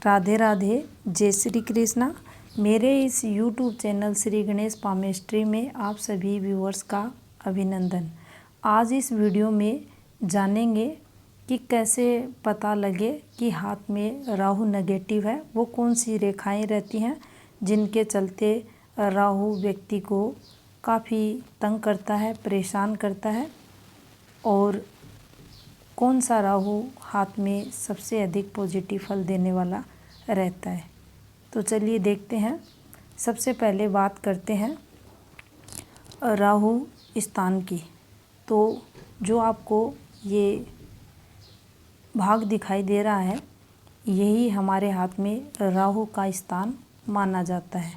राधे राधे, जय श्री कृष्णा। मेरे इस YouTube channel Shri Ganesh palmistry में आप सभी व्यूअर्स का अभिनंदन। आज इस वीडियो में जानेंगे कि कैसे पता लगे कि हाथ में राहु नेगेटिव है। वो कौन सी रेखाएं रहती हैं जिनके चलते राहु व्यक्ति को काफ़ी तंग करता है, परेशान करता है, और कौन सा राहु हाथ में सबसे अधिक पॉजिटिव फल देने वाला रहता है। तो चलिए देखते हैं। सबसे पहले बात करते हैं राहु स्थान की। तो जो आपको ये भाग दिखाई दे रहा है, यही हमारे हाथ में राहु का स्थान माना जाता है।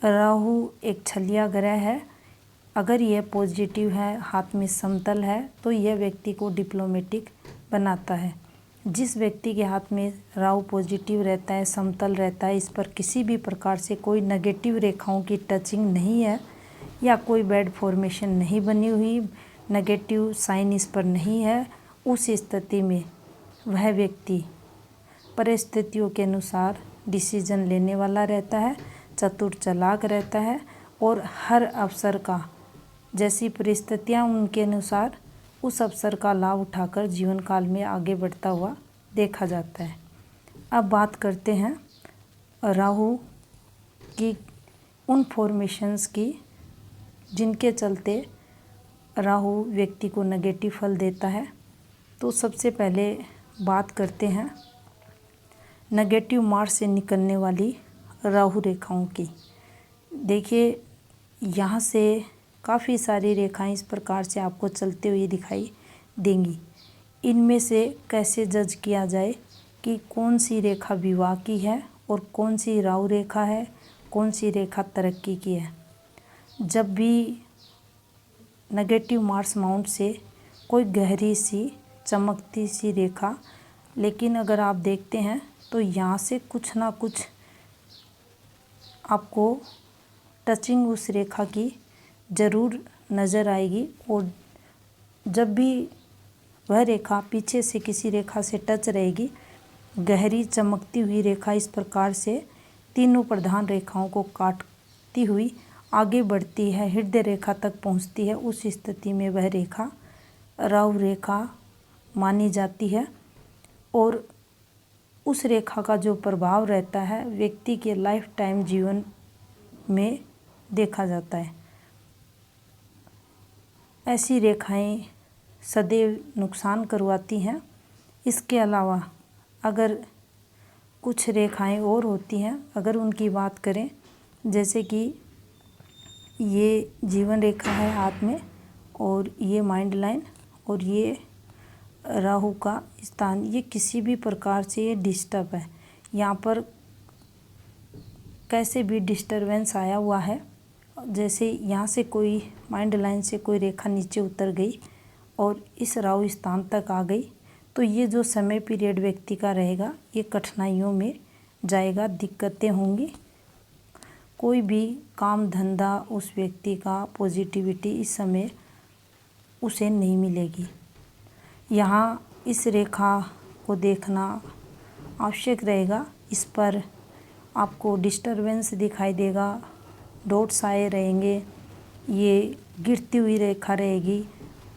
राहु एक छलिया ग्रह है। अगर यह पॉजिटिव है, हाथ में समतल है, तो यह व्यक्ति को डिप्लोमेटिक बनाता है। जिस व्यक्ति के हाथ में राहु पॉजिटिव रहता है, समतल रहता है, इस पर किसी भी प्रकार से कोई नेगेटिव रेखाओं की टचिंग नहीं है या कोई बैड फॉर्मेशन नहीं बनी हुई, नेगेटिव साइन इस पर नहीं है, उस स्थिति में वह व्यक्ति परिस्थितियों के अनुसार डिसीजन लेने वाला रहता है, चतुर चालाक रहता है और हर अवसर का, जैसी परिस्थितियां उनके अनुसार, उस अवसर का लाभ उठाकर जीवन काल में आगे बढ़ता हुआ देखा जाता है। अब बात करते हैं राहु की उन फॉर्मेशंस की जिनके चलते राहु व्यक्ति को नेगेटिव फल देता है। तो सबसे पहले बात करते हैं नेगेटिव मार्ग से निकलने वाली राहु रेखाओं की। देखिए, यहाँ से काफ़ी सारी रेखाएं इस प्रकार से आपको चलते हुए दिखाई देंगी। इनमें से कैसे जज किया जाए कि कौन सी रेखा विवाह की है और कौन सी राहु रेखा है, कौन सी रेखा तरक्की की है। जब भी नेगेटिव मार्स माउंट से कोई गहरी सी चमकती सी रेखा, लेकिन अगर आप देखते हैं तो यहाँ से कुछ ना कुछ आपको टचिंग उस रेखा की ज़रूर नज़र आएगी। और जब भी वह रेखा पीछे से किसी रेखा से टच रहेगी, गहरी चमकती हुई रेखा इस प्रकार से तीनों प्रधान रेखाओं को काटती हुई आगे बढ़ती है, हृदय रेखा तक पहुंचती है। उस स्थिति में वह रेखा राहु रेखा मानी जाती है और उस रेखा का जो प्रभाव रहता है व्यक्ति के लाइफ टाइम जीवन में देखा जाता है। ऐसी रेखाएं सदैव नुकसान करवाती हैं। इसके अलावा अगर कुछ रेखाएं और होती हैं, अगर उनकी बात करें, जैसे कि ये जीवन रेखा है हाथ में, और ये माइंड लाइन, और ये राहु का स्थान, ये किसी भी प्रकार से ये डिस्टर्ब है। यहाँ पर कैसे भी डिस्टरबेंस आया हुआ है, जैसे यहाँ से कोई माइंड लाइन से कोई रेखा नीचे उतर गई और इस राहु स्थान तक आ गई, तो ये जो समय पीरियड व्यक्ति का रहेगा, ये कठिनाइयों में जाएगा, दिक्कतें होंगी। कोई भी काम धंधा उस व्यक्ति का पॉजिटिविटी इस समय उसे नहीं मिलेगी। यहाँ इस रेखा को देखना आवश्यक रहेगा। इस पर आपको डिस्टरबेंस दिखाई देगा, डॉट्स आए रहेंगे, ये गिरती हुई रेखा रहेगी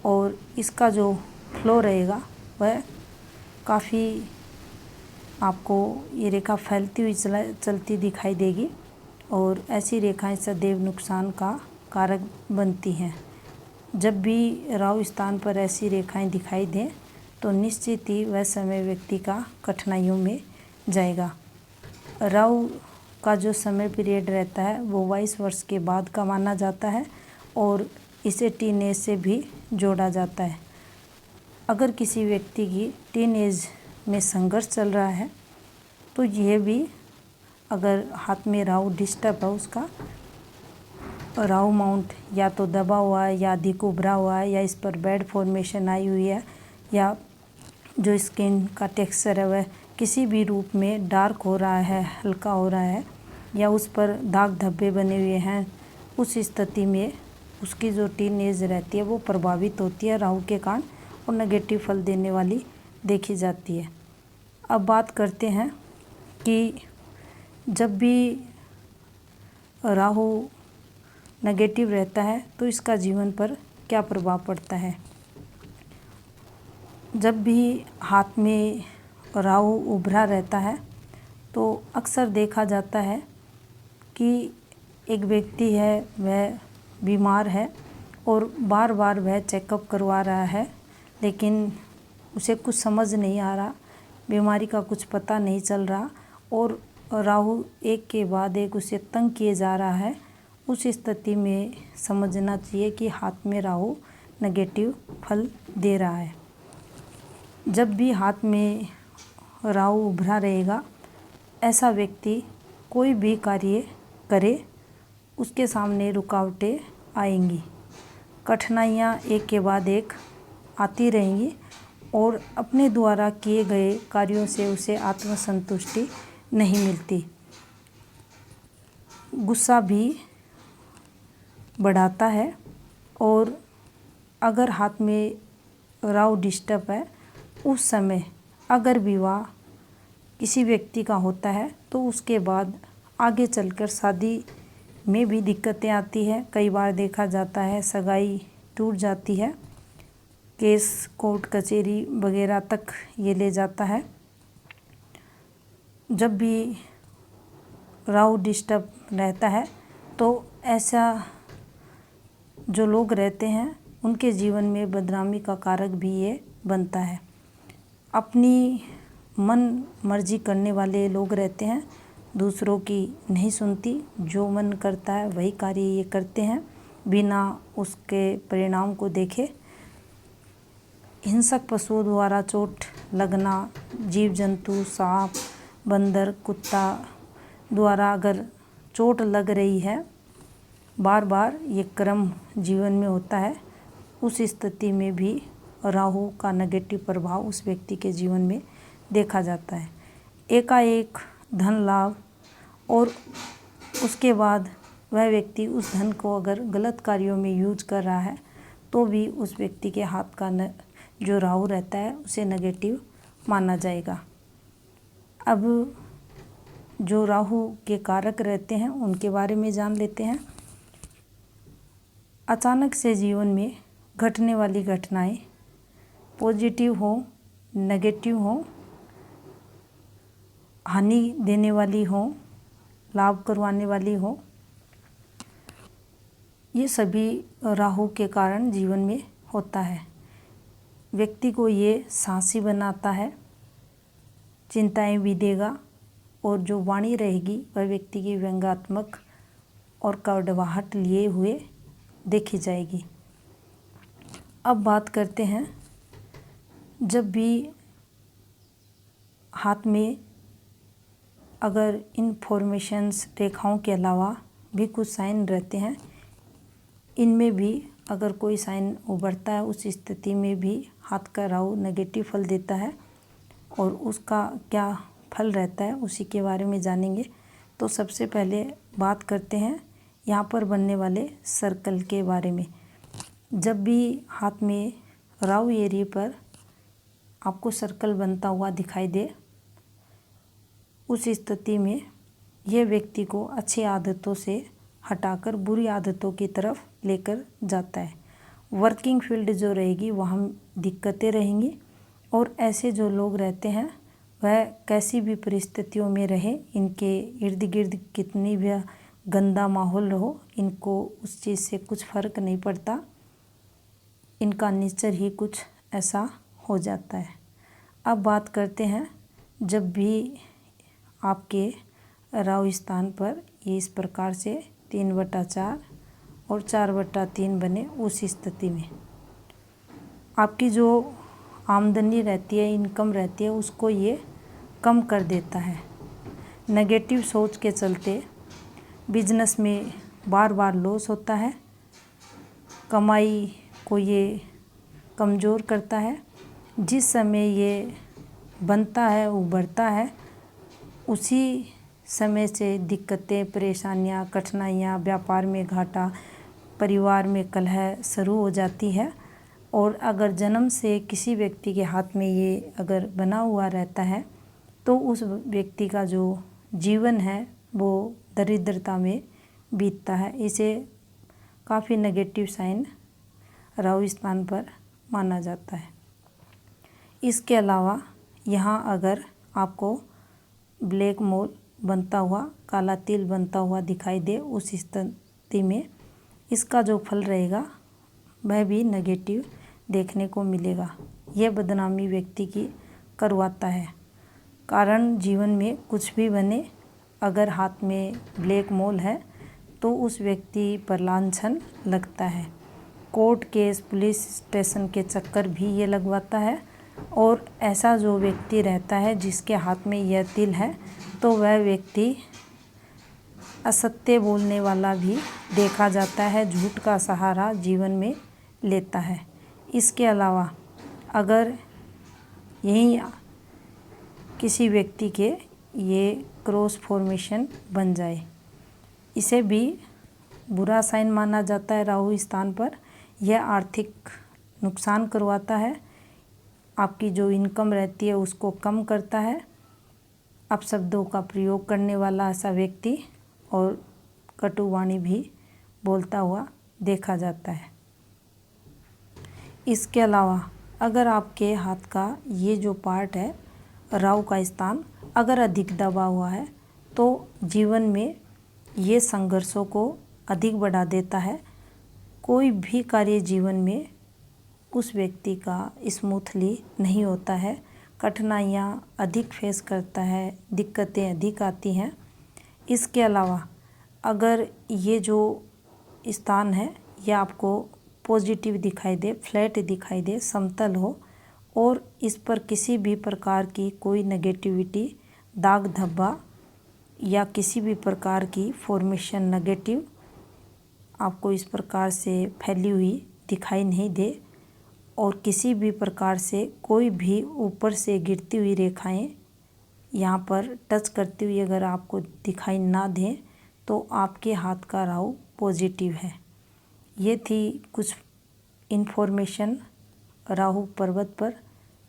और इसका जो फ्लो रहेगा वह काफ़ी, आपको ये रेखा फैलती हुई चलती दिखाई देगी और ऐसी रेखाएं सदैव नुकसान का कारक बनती हैं। जब भी राहु स्थान पर ऐसी रेखाएं दिखाई दें तो निश्चित ही वह समय व्यक्ति का कठिनाइयों में जाएगा। राहु का जो समय पीरियड रहता है वो 22 वर्ष के बाद का माना जाता है और इसे टीन एज से भी जोड़ा जाता है। अगर किसी व्यक्ति की टीन एज में संघर्ष चल रहा है तो यह भी, अगर हाथ में राहु डिस्टर्ब है, उसका राहु माउंट या तो दबा हुआ है या अधिक उभरा हुआ है या इस पर बैड फॉर्मेशन आई हुई है या जो स्किन का टेक्सचर है वह किसी भी रूप में डार्क हो रहा है, हल्का हो रहा है, या उस पर दाग धब्बे बने हुए हैं, उस स्थिति में उसकी जो टीन एज रहती है वो प्रभावित होती है राहु के कारण और नेगेटिव फल देने वाली देखी जाती है। अब बात करते हैं कि जब भी राहु नेगेटिव रहता है तो इसका जीवन पर क्या प्रभाव पड़ता है। जब भी हाथ में राहु उभरा रहता है तो अक्सर देखा जाता है कि एक व्यक्ति है वह बीमार है और बार बार वह चेकअप करवा रहा है, लेकिन उसे कुछ समझ नहीं आ रहा, बीमारी का कुछ पता नहीं चल रहा और राहु एक के बाद एक उसे तंग किए जा रहा है। उस स्थिति में समझना चाहिए कि हाथ में राहु नेगेटिव फल दे रहा है। जब भी हाथ में राहु उभरा रहेगा, ऐसा व्यक्ति कोई भी कार्य करे उसके सामने रुकावटें आएंगी, कठिनाइयाँ एक के बाद एक आती रहेंगी और अपने द्वारा किए गए कार्यों से उसे आत्मसंतुष्टि नहीं मिलती। गुस्सा भी बढ़ाता है और अगर हाथ में राहु डिस्टर्ब है, उस समय अगर विवाह किसी व्यक्ति का होता है तो उसके बाद आगे चलकर शादी में भी दिक्कतें आती है। कई बार देखा जाता है सगाई टूट जाती है, केस कोर्ट कचहरी वगैरह तक ये ले जाता है। जब भी राहु डिस्टर्ब रहता है तो ऐसा जो लोग रहते हैं उनके जीवन में बदनामी का कारक भी ये बनता है। अपनी मन मर्जी करने वाले लोग रहते हैं, दूसरों की नहीं सुनती, जो मन करता है वही कार्य ये करते हैं बिना उसके परिणाम को देखे। हिंसक पशुओं द्वारा चोट लगना, जीव जंतु सांप बंदर कुत्ता द्वारा अगर चोट लग रही है, बार बार ये क्रम जीवन में होता है, उस स्थिति में भी राहु का नेगेटिव प्रभाव उस व्यक्ति के जीवन में देखा जाता है। एकाएक धन लाभ और उसके बाद वह व्यक्ति उस धन को अगर गलत कार्यों में यूज कर रहा है तो भी उस व्यक्ति के हाथ का जो राहु रहता है उसे नेगेटिव माना जाएगा। अब जो राहु के कारक रहते हैं उनके बारे में जान लेते हैं। अचानक से जीवन में घटने वाली घटनाएं पॉजिटिव हो, नेगेटिव हो, हानि देने वाली हो, लाभ करवाने वाली हो, ये सभी राहु के कारण जीवन में होता है। व्यक्ति को ये साहसी बनाता है, चिंताएं भी देगा और जो वाणी रहेगी वह व्यक्ति की व्यंग्यात्मक और कड़वाहट लिए हुए देखी जाएगी। अब बात करते हैं, जब भी हाथ में अगर इनफॉर्मेशंस रेखाओं के अलावा भी कुछ साइन रहते हैं, इनमें भी अगर कोई साइन उभरता है, उस स्थिति में भी हाथ का राहु नेगेटिव फल देता है और उसका क्या फल रहता है उसी के बारे में जानेंगे। तो सबसे पहले बात करते हैं यहाँ पर बनने वाले सर्कल के बारे में। जब भी हाथ में राहु एरिया पर आपको सर्कल बनता हुआ दिखाई दे, उस स्थिति में यह व्यक्ति को अच्छी आदतों से हटाकर बुरी आदतों की तरफ लेकर जाता है। वर्किंग फील्ड जो रहेगी वहाँ दिक्कतें रहेंगी और ऐसे जो लोग रहते हैं वह कैसी भी परिस्थितियों में रहे, इनके इर्द गिर्द कितनी भी गंदा माहौल रहो, इनको उस चीज़ से कुछ फ़र्क नहीं पड़ता, इनका नेचर ही कुछ ऐसा हो जाता है। अब बात करते हैं, जब भी आपके राहु स्थान पर ये इस प्रकार से 3/4 और 4/3 बने, उस स्थिति में आपकी जो आमदनी रहती है, इनकम रहती है, उसको ये कम कर देता है। नेगेटिव सोच के चलते बिजनेस में बार बार लॉस होता है, कमाई को ये कमज़ोर करता है। जिस समय ये बनता है, उभरता है, उसी समय से दिक्कतें, परेशानियां, कठिनाइयां, व्यापार में घाटा, परिवार में कलह शुरू हो जाती है। और अगर जन्म से किसी व्यक्ति के हाथ में ये अगर बना हुआ रहता है तो उस व्यक्ति का जो जीवन है वो दरिद्रता में बीतता है। इसे काफ़ी नेगेटिव साइन राहु स्थान पर माना जाता है। इसके अलावा यहाँ अगर आपको ब्लैक मोल बनता हुआ, काला तिल बनता हुआ दिखाई दे, उस स्थिति में इसका जो फल रहेगा वह भी नेगेटिव देखने को मिलेगा। यह बदनामी व्यक्ति की करवाता है। कारण जीवन में कुछ भी बने, अगर हाथ में ब्लैक मोल है तो उस व्यक्ति पर लांछन लगता है। कोर्ट केस, पुलिस स्टेशन के चक्कर भी ये लगवाता है। और ऐसा जो व्यक्ति रहता है जिसके हाथ में यह तिल है तो वह व्यक्ति असत्य बोलने वाला भी देखा जाता है, झूठ का सहारा जीवन में लेता है। इसके अलावा अगर यहीं किसी व्यक्ति के ये क्रॉस फॉर्मेशन बन जाए, इसे भी बुरा साइन माना जाता है राहु स्थान पर। यह आर्थिक नुकसान करवाता है, आपकी जो इनकम रहती है उसको कम करता है। अपशब्दों का प्रयोग करने वाला ऐसा व्यक्ति और कटु वाणी भी बोलता हुआ देखा जाता है। इसके अलावा अगर आपके हाथ का ये जो पार्ट है, राहु का स्थान अगर अधिक दबा हुआ है तो जीवन में ये संघर्षों को अधिक बढ़ा देता है। कोई भी कार्य जीवन में उस व्यक्ति का स्मूथली नहीं होता है, कठिनाइयाँ अधिक फेस करता है, दिक्कतें अधिक आती हैं। इसके अलावा अगर ये जो स्थान है यह आपको पॉजिटिव दिखाई दे, फ्लैट दिखाई दे, समतल हो और इस पर किसी भी प्रकार की कोई नेगेटिविटी, दाग धब्बा या किसी भी प्रकार की फॉर्मेशन नेगेटिव आपको इस प्रकार से फैली हुई दिखाई नहीं दे और किसी भी प्रकार से कोई भी ऊपर से गिरती हुई रेखाएं यहाँ पर टच करती हुई अगर आपको दिखाई ना दें तो आपके हाथ का राहु पॉजिटिव है। ये थी कुछ इन्फॉर्मेशन राहु पर्वत पर।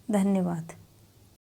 धन्यवाद।